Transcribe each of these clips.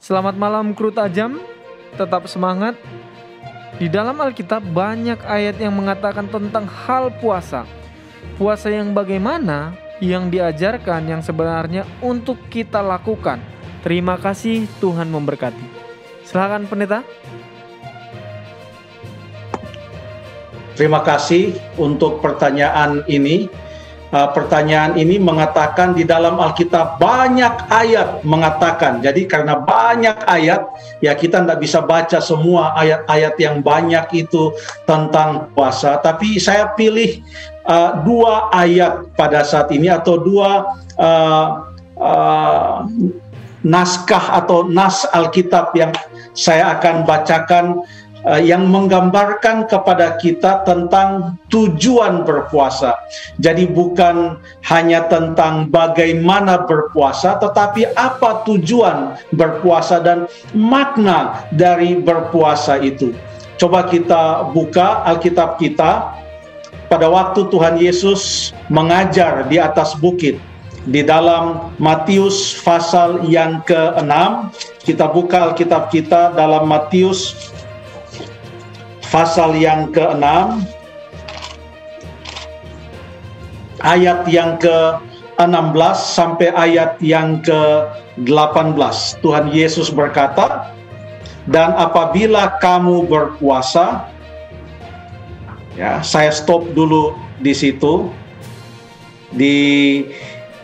Selamat malam kru tajam, tetap semangat. Di dalam Alkitab banyak ayat yang mengatakan tentang hal puasa. Puasa yang bagaimana, yang diajarkan, yang sebenarnya untuk kita lakukan. Terima kasih, Tuhan memberkati. Silakan pendeta. Terima kasih untuk pertanyaan ini. Pertanyaan ini mengatakan di dalam Alkitab banyak ayat mengatakan. Jadi karena banyak ayat, ya kita tidak bisa baca semua ayat-ayat yang banyak itu tentang puasa. Tapi saya pilih dua ayat pada saat ini, atau dua naskah atau nas Alkitab yang saya akan bacakan, yang menggambarkan kepada kita tentang tujuan berpuasa. Jadi bukan hanya tentang bagaimana berpuasa, tetapi apa tujuan berpuasa dan makna dari berpuasa itu. Coba kita buka Alkitab kita pada waktu Tuhan Yesus mengajar di atas bukit. Di dalam Matius pasal yang ke-6, kita buka Alkitab kita dalam Matius pasal yang ke-6, ayat yang ke-16 sampai ayat yang ke-18. Tuhan Yesus berkata, "Dan apabila kamu berpuasa," ya, saya stop dulu di situ. Di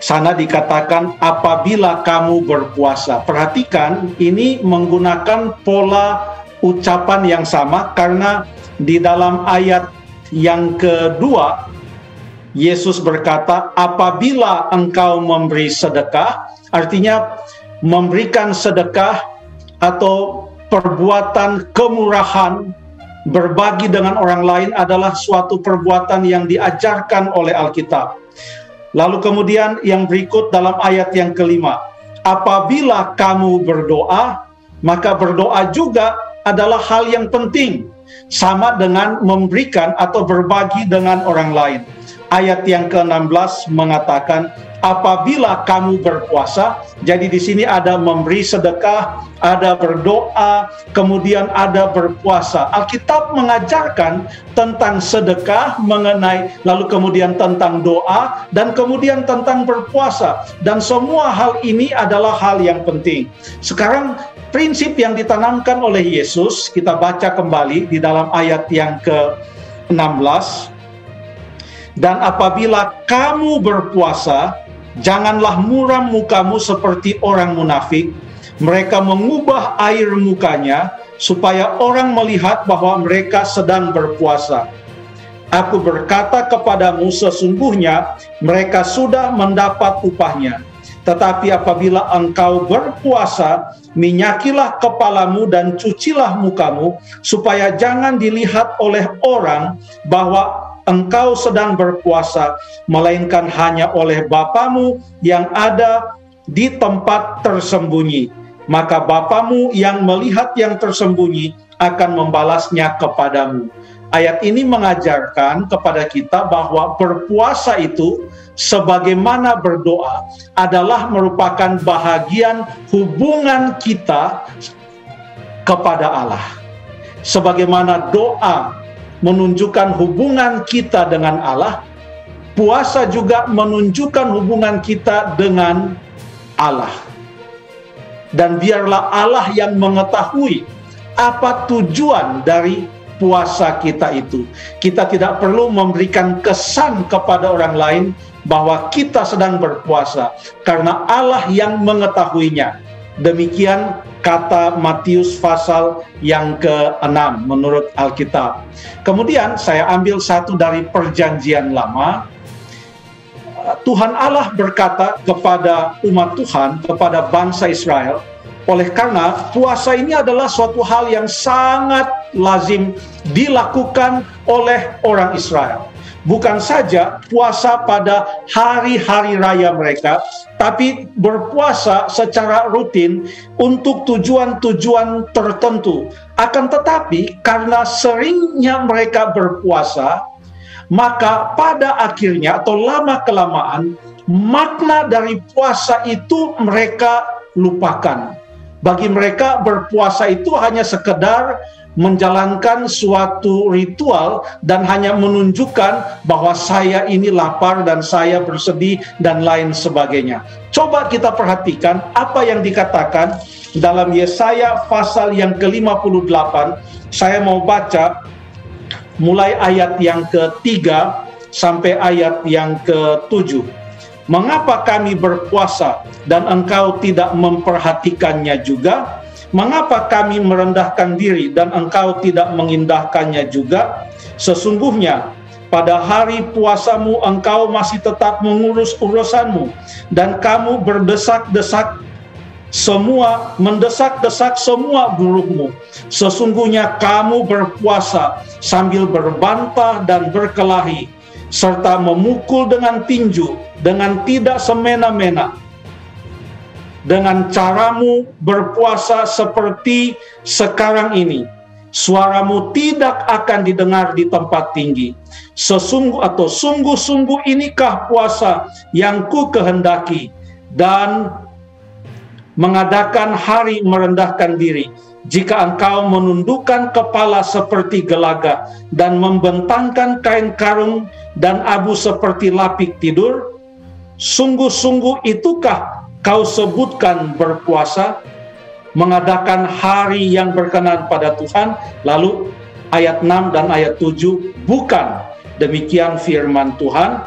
sana dikatakan apabila kamu berpuasa. Perhatikan, ini menggunakan pola ucapan yang sama, karena di dalam ayat yang kedua Yesus berkata apabila engkau memberi sedekah, artinya memberikan sedekah atau perbuatan kemurahan, berbagi dengan orang lain adalah suatu perbuatan yang diajarkan oleh Alkitab. Lalu kemudian yang berikut dalam ayat yang kelima, apabila kamu berdoa, maka berdoa juga adalah hal yang penting, sama dengan memberikan atau berbagi dengan orang lain. Ayat yang ke-16 mengatakan apabila kamu berpuasa. Jadi di sini ada memberi sedekah, ada berdoa, kemudian ada berpuasa. Alkitab mengajarkan tentang sedekah, lalu kemudian tentang doa, dan kemudian tentang berpuasa. Dan semua hal ini adalah hal yang penting. Sekarang prinsip yang ditanamkan oleh Yesus, kita baca kembali di dalam ayat yang ke-16. Dan apabila kamu berpuasa, janganlah muram mukamu seperti orang munafik. Mereka mengubah air mukanya supaya orang melihat bahwa mereka sedang berpuasa. Aku berkata kepadamu, sesungguhnya mereka sudah mendapat upahnya. Tetapi apabila engkau berpuasa, minyakilah kepalamu dan cucilah mukamu, supaya jangan dilihat oleh orang bahwa engkau sedang berpuasa, melainkan hanya oleh Bapamu yang ada di tempat tersembunyi. Maka Bapamu yang melihat yang tersembunyi akan membalasnya kepadamu. Ayat ini mengajarkan kepada kita bahwa berpuasa itu sebagaimana berdoa adalah merupakan bahagian hubungan kita kepada Allah. Sebagaimana doa menunjukkan hubungan kita dengan Allah, puasa juga menunjukkan hubungan kita dengan Allah. Dan biarlah Allah yang mengetahui apa tujuan dari puasa kita itu. Kita tidak perlu memberikan kesan kepada orang lain bahwa kita sedang berpuasa, karena Allah yang mengetahuinya. Demikian kata Matius pasal yang ke-6 menurut Alkitab. Kemudian saya ambil satu dari Perjanjian Lama. Tuhan Allah berkata kepada umat Tuhan, kepada bangsa Israel, oleh karena puasa ini adalah suatu hal yang sangat lazim dilakukan oleh orang Israel. Bukan saja puasa pada hari-hari raya mereka, tapi berpuasa secara rutin untuk tujuan-tujuan tertentu. Akan tetapi karena seringnya mereka berpuasa, maka pada akhirnya atau lama-kelamaan makna dari puasa itu mereka lupakan. Bagi mereka berpuasa itu hanya sekedar menjalankan suatu ritual dan hanya menunjukkan bahwa saya ini lapar dan saya bersedih dan lain sebagainya. Coba kita perhatikan apa yang dikatakan dalam Yesaya pasal yang ke-58. Saya mau baca mulai ayat yang ke-3 sampai ayat yang ke-7. Mengapa kami berpuasa dan engkau tidak memperhatikannya juga? Mengapa kami merendahkan diri dan engkau tidak mengindahkannya juga? Sesungguhnya pada hari puasamu engkau masih tetap mengurus urusanmu, dan kamu mendesak-desak semua buruhmu. Sesungguhnya kamu berpuasa sambil berbantah dan berkelahi, serta memukul dengan tinju, dengan tidak semena-mena. Dengan caramu berpuasa seperti sekarang ini, suaramu tidak akan didengar di tempat tinggi. Sungguh-sungguh inikah puasa yang ku kehendaki, dan mengadakan hari merendahkan diri. Jika engkau menundukkan kepala seperti gelaga dan membentangkan kain karung dan abu seperti lapik tidur, sungguh-sungguh itukah kau sebutkan berpuasa, mengadakan hari yang berkenan pada Tuhan? Lalu ayat 6 dan ayat 7, bukan demikian firman Tuhan.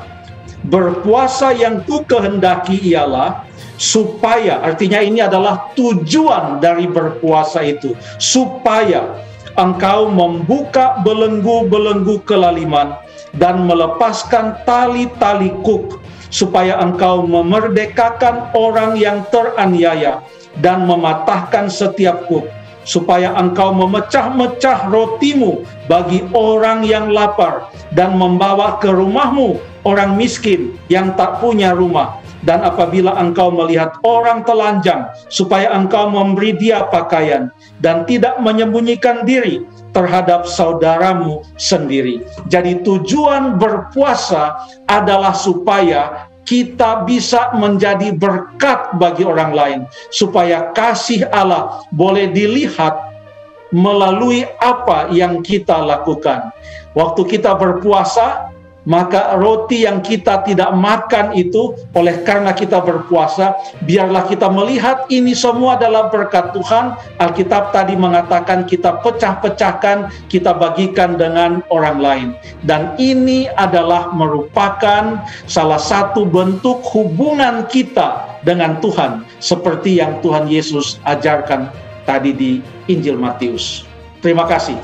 Berpuasa yang ku kehendaki ialah supaya, artinya ini adalah tujuan dari berpuasa itu, supaya engkau membuka belenggu-belenggu kelaliman dan melepaskan tali-tali kuk, supaya engkau memerdekakan orang yang teraniaya dan mematahkan setiap kuk, supaya engkau memecah-mecah rotimu bagi orang yang lapar dan membawa ke rumahmu orang miskin yang tak punya rumah. Dan apabila engkau melihat orang telanjang, supaya engkau memberi dia pakaian dan tidak menyembunyikan diri terhadap saudaramu sendiri. Jadi tujuan berpuasa adalah supaya kita bisa menjadi berkat bagi orang lain, supaya kasih Allah boleh dilihat melalui apa yang kita lakukan. Waktu kita berpuasa, maka roti yang kita tidak makan itu, oleh karena kita berpuasa, biarlah kita melihat ini semua adalah berkat Tuhan. Alkitab tadi mengatakan kita pecah-pecahkan, kita bagikan dengan orang lain. Dan ini adalah merupakan salah satu bentuk hubungan kita dengan Tuhan, seperti yang Tuhan Yesus ajarkan tadi di Injil Matius. Terima kasih.